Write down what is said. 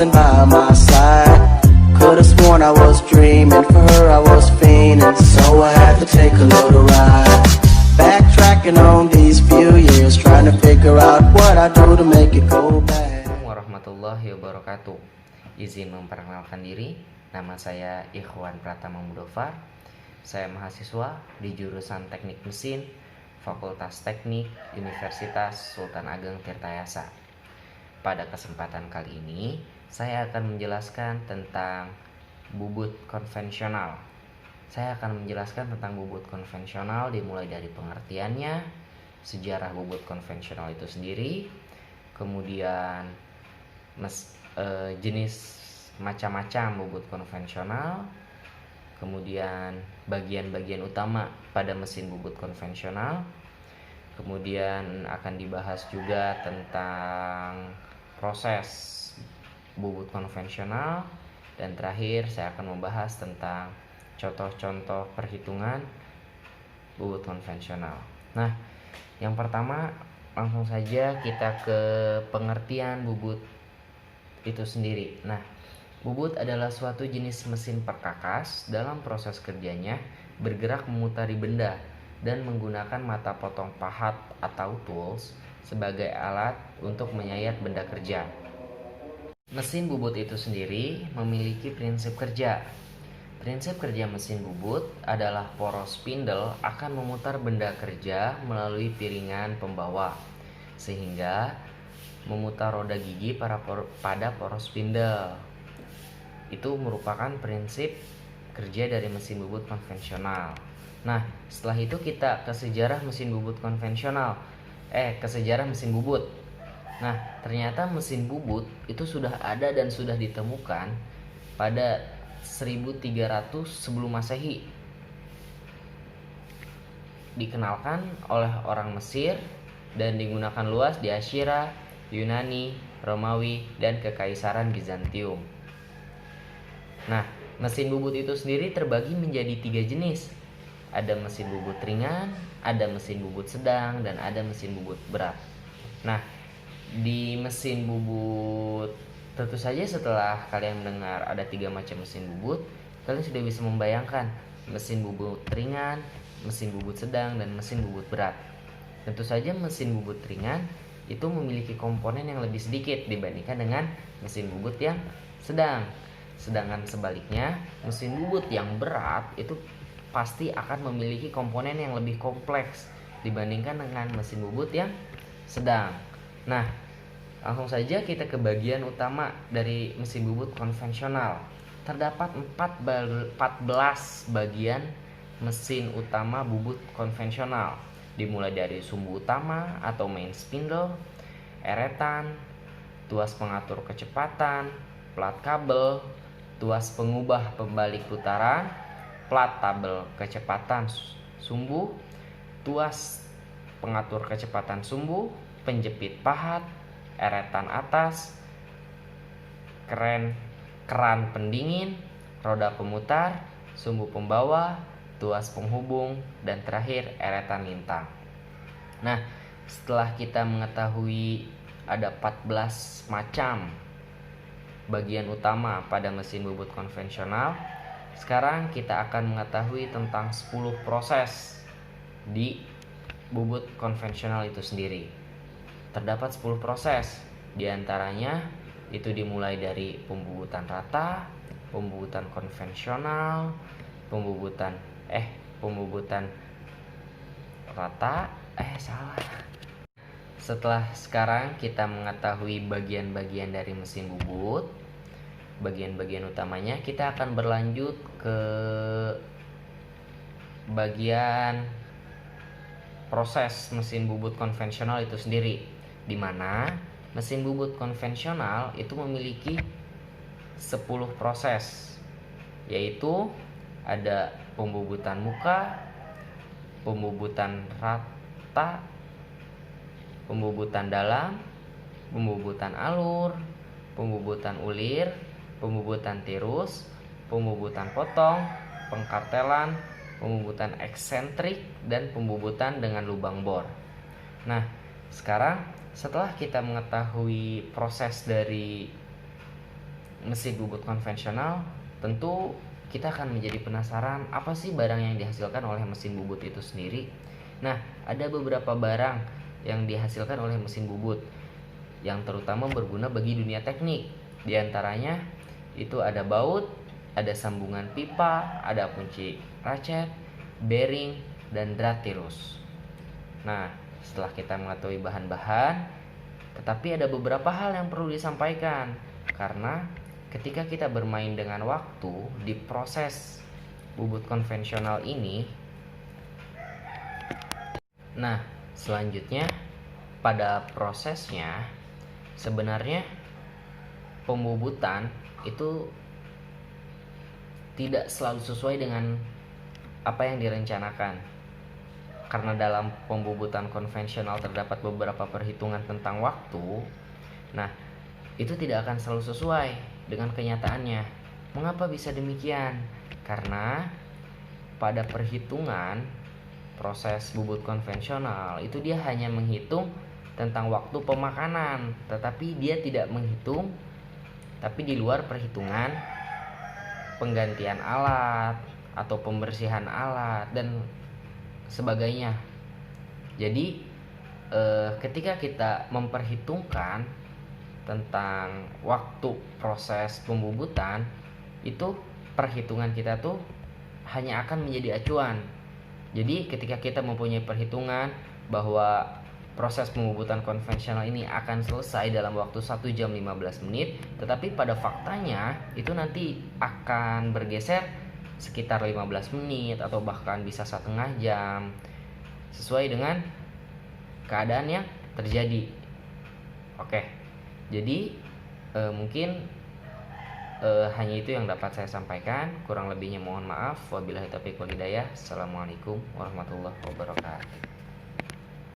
wasn't by my side. Could've sworn I was dreaming, for her I was fiending, so I had to take a little ride. Backtracking on these few years, trying to figure out what I do to make it go bad. Warahmatullahi wabarakatuh. Izin memperkenalkan diri, nama saya Ikhwan Pratama Mudofar. Saya mahasiswa di jurusan Teknik Mesin, Fakultas Teknik, Universitas Sultan Ageng Tirtayasa. Pada kesempatan kali ini, saya akan menjelaskan tentang bubut konvensional. Saya akan menjelaskan tentang bubut konvensional dimulai dari pengertiannya, sejarah bubut konvensional itu sendiri, kemudian jenis macam-macam bubut konvensional, kemudian bagian-bagian utama pada mesin bubut konvensional, kemudian akan dibahas juga tentang proses bubut konvensional, dan terakhir saya akan membahas tentang contoh-contoh perhitungan bubut konvensional. Nah, yang pertama langsung saja kita ke pengertian bubut itu sendiri. Nah, bubut adalah suatu jenis mesin perkakas dalam proses kerjanya bergerak memutari benda dan menggunakan mata potong pahat atau tools sebagai alat untuk menyayat benda kerja. Mesin bubut itu sendiri memiliki prinsip kerja. Prinsip kerja mesin bubut adalah poros spindle akan memutar benda kerja melalui piringan pembawa, sehingga memutar roda gigi pada poros spindle. Itu merupakan prinsip kerja dari mesin bubut konvensional. Nah, setelah itu kita ke sejarah mesin bubut konvensional. Ke sejarah mesin bubut. Nah, ternyata mesin bubut itu sudah ada dan sudah ditemukan pada 1300 sebelum Masehi. Dikenalkan oleh orang Mesir dan digunakan luas di Asyria, Yunani, Romawi, dan Kekaisaran Bizantium. Nah, mesin bubut itu sendiri terbagi menjadi 3 jenis. Ada mesin bubut ringan, ada mesin bubut sedang, dan ada mesin bubut berat. Nah, di mesin bubut, tentu saja setelah kalian mendengar ada 3 macam mesin bubut, kalian sudah bisa membayangkan mesin bubut ringan, mesin bubut sedang, dan mesin bubut berat. Tentu saja mesin bubut ringan itu memiliki komponen yang lebih sedikit dibandingkan dengan mesin bubut yang sedang. Sedangkan sebaliknya, mesin bubut yang berat itu pasti akan memiliki komponen yang lebih kompleks dibandingkan dengan mesin bubut yang sedang. Nah, langsung saja kita ke bagian utama dari mesin bubut konvensional. Terdapat 14 bagian mesin utama bubut konvensional, dimulai dari sumbu utama atau main spindle, eretan, tuas pengatur kecepatan, plat kabel, tuas pengubah pembalik putaran, plat tabel kecepatan sumbu, tuas pengatur kecepatan sumbu, penjepit pahat, eretan atas, keran pendingin, roda pemutar, sumbu pembawa, tuas penghubung, dan terakhir eretan lintang. Nah, setelah kita mengetahui ada 14 macam bagian utama pada mesin bubut konvensional, sekarang kita akan mengetahui tentang 10 proses di bubut konvensional itu sendiri. Terdapat 10 proses, diantaranya itu dimulai dari pembubutan rata, pembubutan konvensional, pembubutan rata. Setelah sekarang kita mengetahui bagian-bagian dari mesin bubut, bagian-bagian utamanya, kita akan berlanjut ke bagian proses mesin bubut konvensional itu sendiri, di mana mesin bubut konvensional itu memiliki 10 proses, yaitu ada pembubutan muka, pembubutan rata, pembubutan dalam, pembubutan alur, pembubutan ulir, pembubutan tirus, pembubutan potong, pengkartelan, pembubutan eksentrik, dan pembubutan dengan lubang bor. Nah, sekarang setelah kita mengetahui proses dari mesin bubut konvensional, tentu kita akan menjadi penasaran apa sih barang yang dihasilkan oleh mesin bubut itu sendiri. Nah, ada beberapa barang yang dihasilkan oleh mesin bubut yang terutama berguna bagi dunia teknik. Di antaranya itu ada baut, ada sambungan pipa, ada kunci ratchet, bearing, dan drat tirus. Nah, setelah kita mengetahui bahan-bahan, tetapi ada beberapa hal yang perlu disampaikan. Karena ketika kita bermain dengan waktu di proses bubut konvensional ini, nah selanjutnya pada prosesnya sebenarnya pembubutan itu tidak selalu sesuai dengan apa yang direncanakan. Karena dalam pembubutan konvensional terdapat beberapa perhitungan tentang waktu. Nah, itu tidak akan selalu sesuai dengan kenyataannya. Mengapa bisa demikian? Karena pada perhitungan proses bubut konvensional itu dia hanya menghitung tentang waktu pemakanan, tetapi dia tidak menghitung tapi di luar perhitungan penggantian alat atau pembersihan alat dan sebagainya. Jadi ketika kita memperhitungkan tentang waktu proses pembubutan, itu perhitungan kita tuh hanya akan menjadi acuan. Jadi ketika kita mempunyai perhitungan bahwa proses pembubutan konvensional ini akan selesai dalam waktu 1 jam 15 menit, tetapi pada faktanya itu nanti akan bergeser sekitar 15 menit atau bahkan bisa setengah jam, sesuai dengan keadaan yang terjadi. Oke, jadi mungkin hanya itu yang dapat saya sampaikan. Kurang lebihnya mohon maaf. Wabillahi taufiq wal hidayah. Assalamualaikum warahmatullahi wabarakatuh.